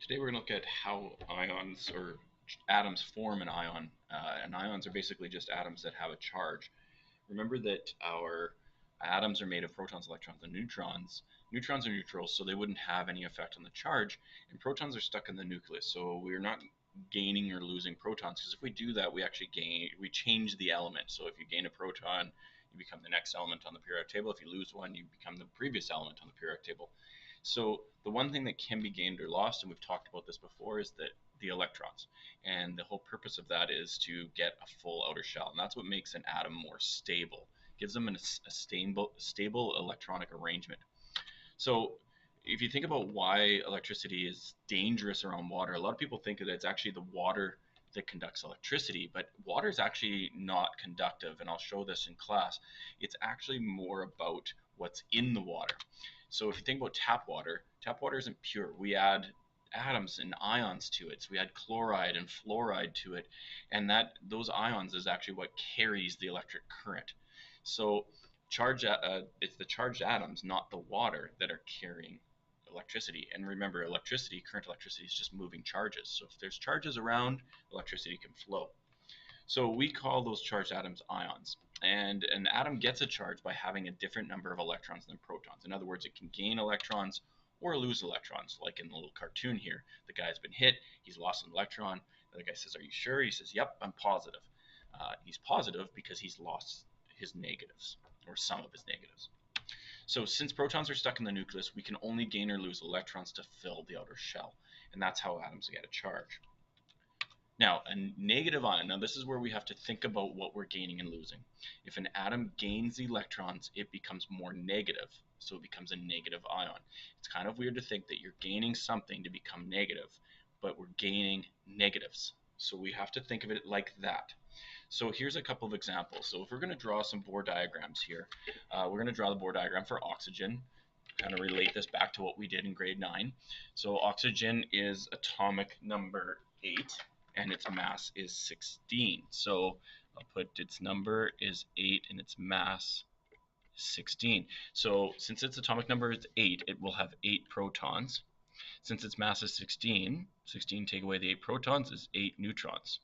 Today we're going to look at how ions or atoms form an ion. And ions are basically just atoms that have a charge. Remember that our atoms are made of protons, electrons, and neutrons. Neutrons are neutral, so they wouldn't have any effect on the charge. And protons are stuck in the nucleus, so we're not gaining or losing protons, because if we do that, we change the element. So if you gain a proton, you become the next element on the periodic table. If you lose one, you become the previous element on the periodic table. So the one thing that can be gained or lost, and we've talked about this before, is that the electrons. And the whole purpose of that is to get a full outer shell. And that's what makes an atom more stable. It gives them a stable electronic arrangement. So if you think about why electricity is dangerous around water, a lot of people think that it's actually the water that conducts electricity, but water is actually not conductive, and I'll show this in class. It's actually more about what's in the water. So if you think about tap water isn't pure. We add atoms and ions to it. So we add chloride and fluoride to it, and those ions is actually what carries the electric current. So it's the charged atoms, not the water, that are carrying electricity. And remember, current electricity is just moving charges. So if there's charges around, electricity can flow. So we call those charged atoms ions. And an atom gets a charge by having a different number of electrons than protons. In other words, it can gain electrons or lose electrons, like in the little cartoon here. The guy's been hit, he's lost an electron. The guy says, "Are you sure?" He says, "Yep, I'm positive." He's positive because he's lost his negatives, or some of his negatives. So since protons are stuck in the nucleus, we can only gain or lose electrons to fill the outer shell. And that's how atoms get a charge. Now, a negative ion, now this is where we have to think about what we're gaining and losing. If an atom gains electrons, it becomes more negative, so it becomes a negative ion. It's kind of weird to think that you're gaining something to become negative, but we're gaining negatives. So we have to think of it like that. So here's a couple of examples. So if we're going to draw some Bohr diagrams here, we're going to draw the Bohr diagram for oxygen, kind of relate this back to what we did in grade 9. So oxygen is atomic number 8. And its mass is 16. So I'll put its number is 8 and its mass is 16. So since its atomic number is 8, it will have 8 protons. Since its mass is 16, 16 take away the 8 protons is 8 neutrons.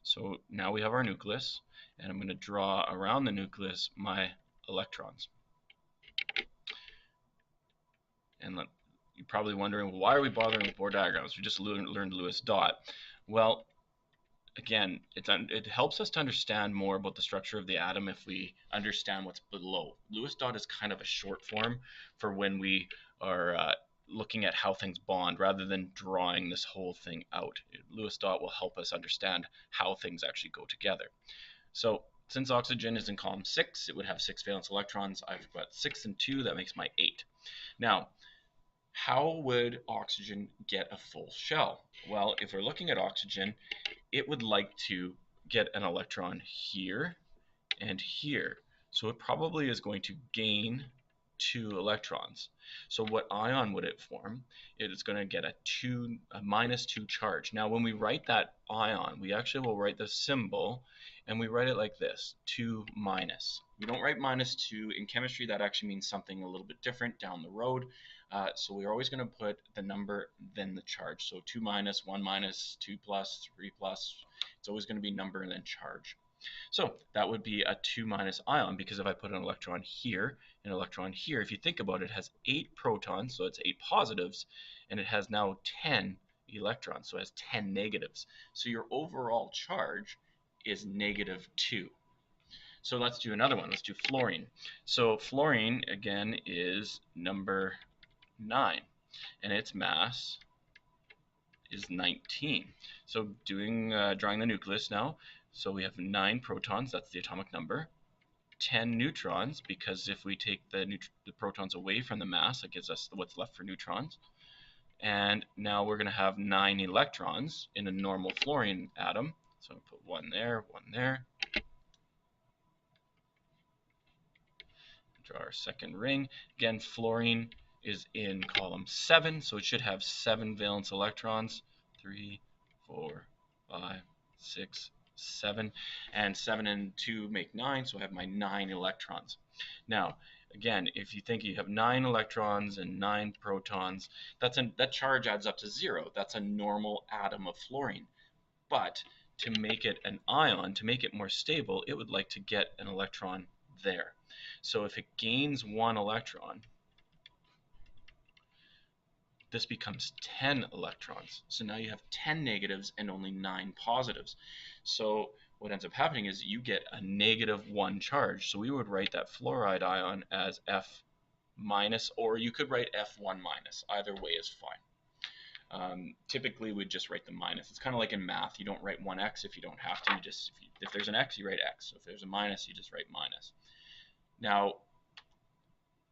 So now we have our nucleus, and I'm going to draw around the nucleus my electrons. And you're probably wondering, well, why are we bothering with Bohr diagrams? We just learned Lewis dot. Well, again, it helps us to understand more about the structure of the atom if we understand what's below. Lewis dot is kind of a short form for when we are looking at how things bond rather than drawing this whole thing out. Lewis dot will help us understand how things actually go together. So since oxygen is in column 6, it would have 6 valence electrons. I've got 6 and 2, that makes my 8. Now, how would oxygen get a full shell? Well, if we're looking at oxygen, it would like to get an electron here and here. So it probably is going to gain 2 electrons. So what ion would it form? It is going to get a -2 charge. Now when we write that ion, we actually will write the symbol, and we write it like this, 2 minus. We don't write -2. In chemistry, that actually means something a little bit different down the road. So we're always going to put the number, then the charge. So 2 minus, 1 minus, 2 plus, 3 plus. It's always going to be number and then charge. So that would be a 2 minus ion, because if I put an electron here, an electron here, if you think about it, it has 8 protons, so it's 8 positives, and it has now 10 electrons, so it has 10 negatives. So your overall charge is -2. So let's do another one. Let's do fluorine. So fluorine, again, is number 9, and its mass is 19. So drawing the nucleus now. So we have 9 protons, that's the atomic number, 10 neutrons, because if we take the protons away from the mass, it gives us what's left for neutrons. And now we're going to have 9 electrons in a normal fluorine atom. So I'm going to put 1 there, 1 there. Draw our second ring. Again, fluorine is in column 7, so it should have 7 valence electrons. 3, 4, 5, 6, 7, and 7 and 2 make 9, so I have my 9 electrons. Now, Again, if you think you have 9 electrons and 9 protons, that charge adds up to 0. That's a normal atom of fluorine. But to make it an ion, to make it more stable, it would like to get an electron there. So if it gains 1 electron, this becomes 10 electrons. So now you have 10 negatives and only 9 positives. So what ends up happening is you get a -1 charge. So we would write that fluoride ion as F minus, or you could write F1 minus. Either way is fine. Typically we'd just write the minus. It's kind of like in math. You don't write 1x if you don't have to. If there's an x, you write x. So if there's a minus, you just write minus. Now,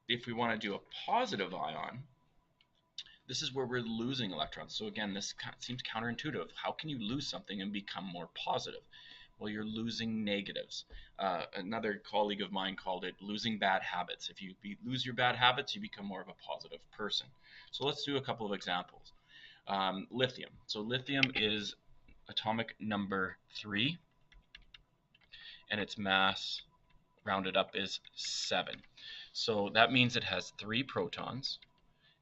if we want to do a positive ion, this is where we're losing electrons. So again, this seems counterintuitive. How can you lose something and become more positive? Well, you're losing negatives. Another colleague of mine called it losing bad habits. If you lose your bad habits, you become more of a positive person. So let's do a couple of examples. Lithium. So lithium is atomic number 3, and its mass rounded up is 7. So that means it has 3 protons,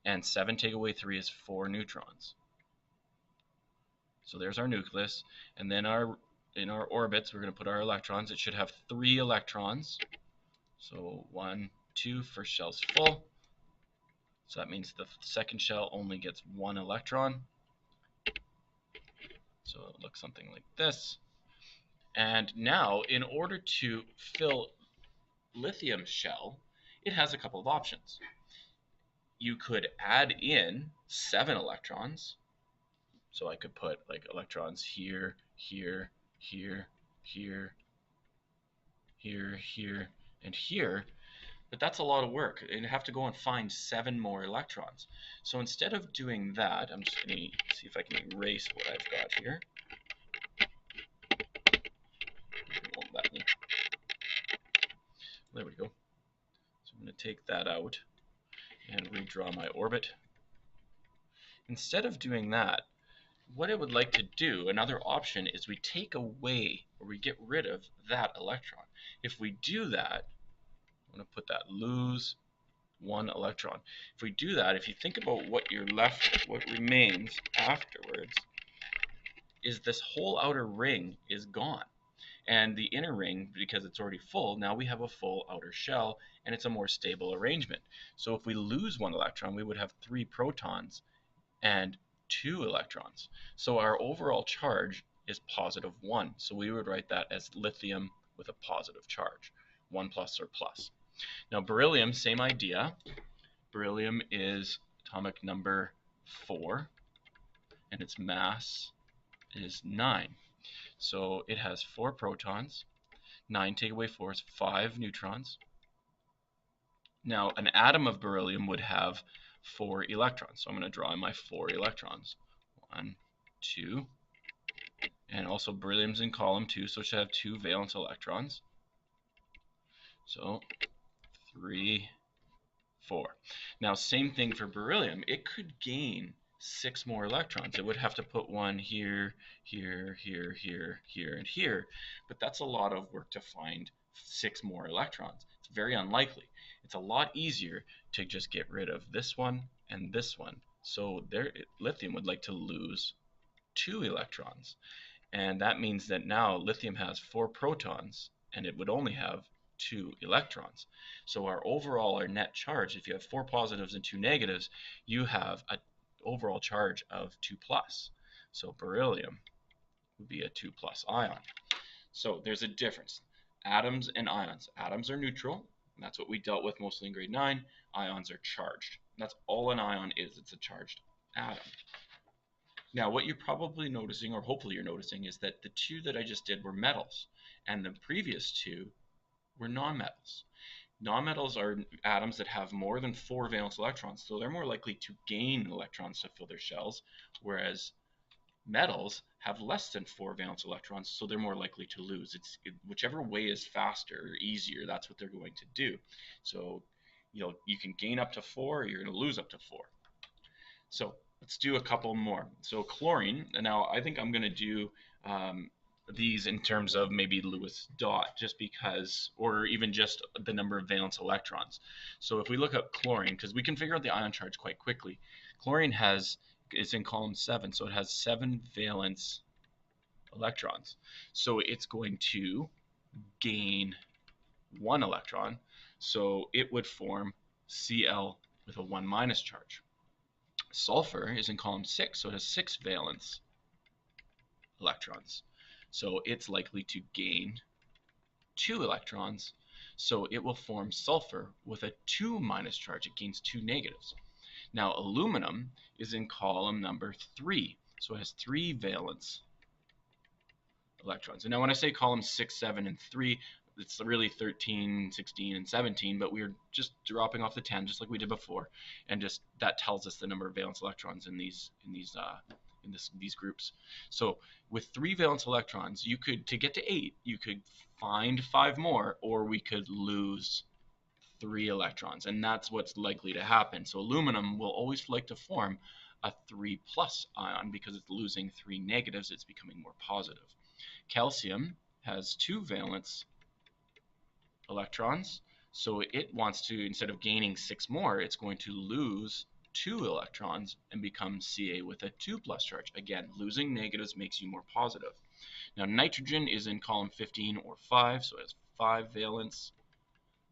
and 7 take away 3 is 4 neutrons. So there's our nucleus, and then in our orbits we're going to put our electrons. It should have 3 electrons. So 1, 2, first shell's full. So that means the second shell only gets 1 electron. So it looks something like this. And now, in order to fill lithium's shell, it has a couple of options. You could add in 7 electrons. So I could put like electrons here, here, here, here, here, here, and here. But that's a lot of work. You'd have to go and find 7 more electrons. So instead of doing that, I'm just going to see if I can erase what I've got here. It won't let me. There we go. So I'm going to take that out and redraw my orbit. Instead of doing that, what it would like to do, another option, is we take away, or we get rid of that electron. If we do that, I'm going to put that lose 1 electron. If we do that, if you think about what you're left, what remains afterwards, is this whole outer ring is gone. And the inner ring, because it's already full, now we have a full outer shell, and it's a more stable arrangement. So if we lose 1 electron, we would have 3 protons and 2 electrons. So our overall charge is +1. So we would write that as lithium with a positive charge, 1 plus or plus. Now beryllium, same idea. Beryllium is atomic number 4, and its mass is 9. So it has 4 protons. 9 take away 4 is 5 neutrons. Now an atom of beryllium would have 4 electrons. So I'm going to draw in my 4 electrons. 1, 2, and also beryllium's in column 2, so it should have 2 valence electrons. So 3, 4. Now same thing for beryllium. It could gain 6 more electrons. It would have to put 1 here, here, here, here, here, and here. But that's a lot of work to find 6 more electrons. It's very unlikely. It's a lot easier to just get rid of this one and this one. So lithium would like to lose 2 electrons. And that means that now lithium has 4 protons, and it would only have 2 electrons. So our net charge, if you have 4 positives and 2 negatives, you have an overall charge of 2 plus. So beryllium would be a 2 plus ion. So there's a difference. Atoms and ions. Atoms are neutral, and that's what we dealt with mostly in grade 9. Ions are charged. And that's all an ion is. It's a charged atom. Now what you're probably noticing, or hopefully you're noticing, is that the 2 that I just did were metals, and the previous 2 were nonmetals. Nonmetals are atoms that have more than 4 valence electrons, so they're more likely to gain electrons to fill their shells, whereas metals have less than 4 valence electrons, so they're more likely to lose. Whichever way is faster or easier, that's what they're going to do. So you can gain up to 4, or you're going to lose up to 4. So let's do a couple more. So chlorine, and now I think I'm going to do these in terms of maybe Lewis dot, just because, or even just the number of valence electrons. So if we look at chlorine, because we can figure out the ion charge quite quickly, chlorine is in column 7, so it has 7 valence electrons. So it's going to gain 1 electron, so it would form Cl with a 1 minus charge. Sulfur is in column 6, so it has 6 valence electrons. So it's likely to gain 2 electrons, so it will form sulfur with a 2 minus charge. It gains 2 negatives. Now aluminum is in column number 3, so it has 3 valence electrons. And now when I say columns 6, 7, and 3, it's really 13, 16, and 17, but we're just dropping off the 10 just like we did before, and just that tells us the number of valence electrons in these groups. So with 3 valence electrons, you could, to get to 8, you could find 5 more, or we could lose 3 electrons, and that's what's likely to happen. So aluminum will always like to form a 3 plus ion because it's losing 3 negatives, it's becoming more positive. Calcium has 2 valence electrons, so it wants to, instead of gaining 6 more, it's going to lose 2 electrons and become Ca with a 2 plus charge. Again, losing negatives makes you more positive. Now nitrogen is in column 15 or 5, so it has 5 valence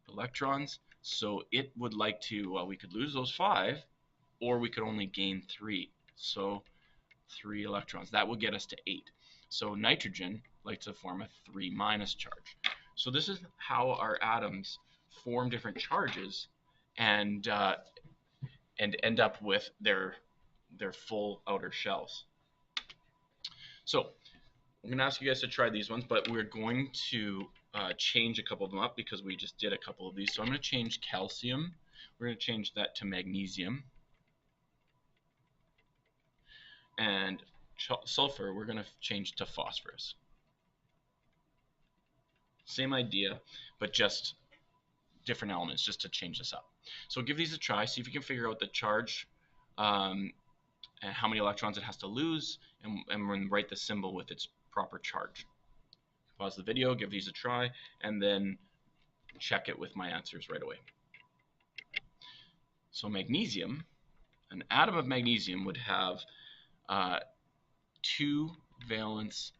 electrons, so it would like to, well, we could lose those 5, or we could only gain 3, so 3 electrons. That would get us to 8. So nitrogen likes to form a 3 minus charge. So this is how our atoms form different charges and end up with their full outer shells. So I'm going to ask you guys to try these ones, but we're going to change a couple of them up because we just did a couple of these. So I'm going to change calcium. We're going to change that to magnesium. And sulfur, we're going to change to phosphorus. Same idea, but just different elements, just to change this up. So give these a try, see if you can figure out the charge and how many electrons it has to lose, and then write the symbol with its proper charge. Pause the video, give these a try, and then check it with my answers right away. So magnesium, an atom of magnesium would have 2 valence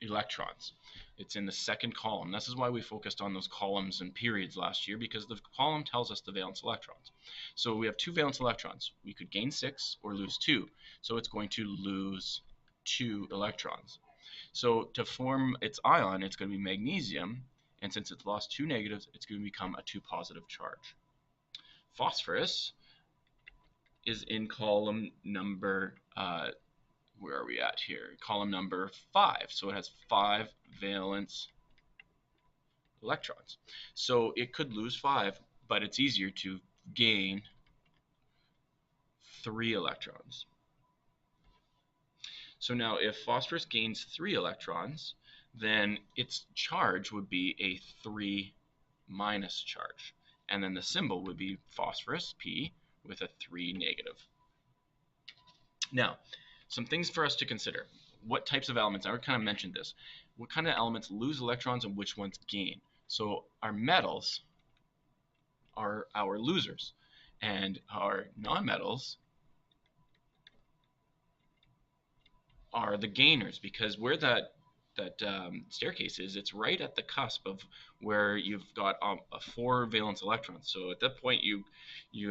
electrons. It's in the second column. This is why we focused on those columns and periods last year, because the column tells us the valence electrons. So we have 2 valence electrons. We could gain 6 or lose 2. So it's going to lose 2 electrons. So to form its ion, it's going to be magnesium, and since it's lost 2 negatives, it's going to become a 2 positive charge. Phosphorus is in column number where are we at here? Column number 5. So it has 5 valence electrons. So it could lose 5, but it's easier to gain 3 electrons. So now if phosphorus gains 3 electrons, then its charge would be a 3 minus charge. And then the symbol would be phosphorus, P, with a 3 negative. Now, some things for us to consider. What types of elements, I already kind of mentioned this, what kind of elements lose electrons and which ones gain? So our metals are our losers, and our nonmetals are the gainers, because where that staircase is, it's right at the cusp of where you've got 4 valence electrons. So at that point, you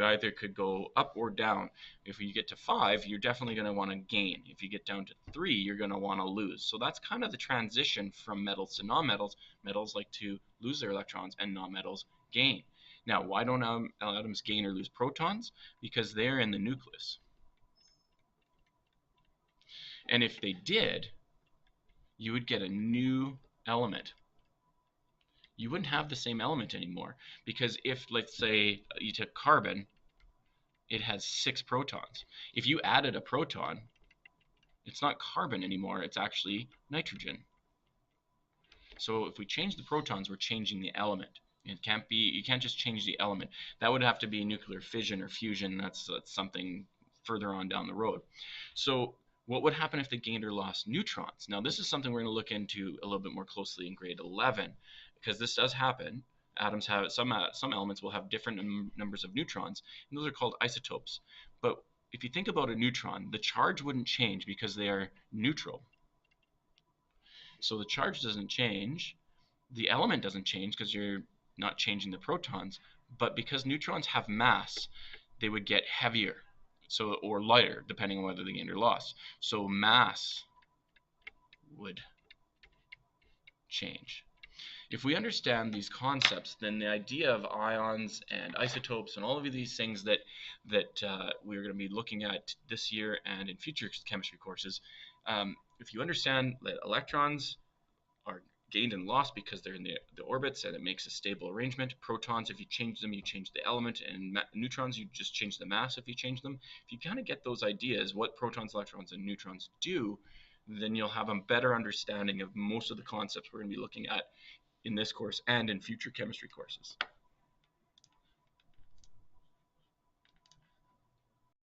either could go up or down. If you get to 5, you're definitely going to want to gain. If you get down to 3, you're going to want to lose. So that's kind of the transition from metals to nonmetals. Metals like to lose their electrons, and nonmetals gain. Now, why don't atoms gain or lose protons? Because they're in the nucleus. And if they did, you would get a new element. You wouldn't have the same element anymore, because if, let's say, you took carbon, it has 6 protons. If you added a proton, it's not carbon anymore, it's actually nitrogen. So if we change the protons, we're changing the element. It can't be, you can't just change the element. That would have to be nuclear fission or fusion. That's something further on down the road. So what would happen if they gained or lost neutrons? Now, this is something we're going to look into a little bit more closely in grade 11, because this does happen. Atoms have some elements will have different numbers of neutrons, and those are called isotopes. But if you think about a neutron, the charge wouldn't change because they are neutral. So the charge doesn't change, the element doesn't change because you're not changing the protons, but because neutrons have mass, they would get heavier, so, or lighter, depending on whether they gained or lost. So mass would change. If we understand these concepts, then the idea of ions and isotopes and all of these things that we're going to be looking at this year and in future chemistry courses, if you understand that electrons are gained and lost because they're in the orbits and it makes a stable arrangement. Protons, if you change them, you change the element, and neutrons, you just change the mass if you change them. If you kind of get those ideas, what protons, electrons, and neutrons do, then you'll have a better understanding of most of the concepts we're going to be looking at in this course and in future chemistry courses.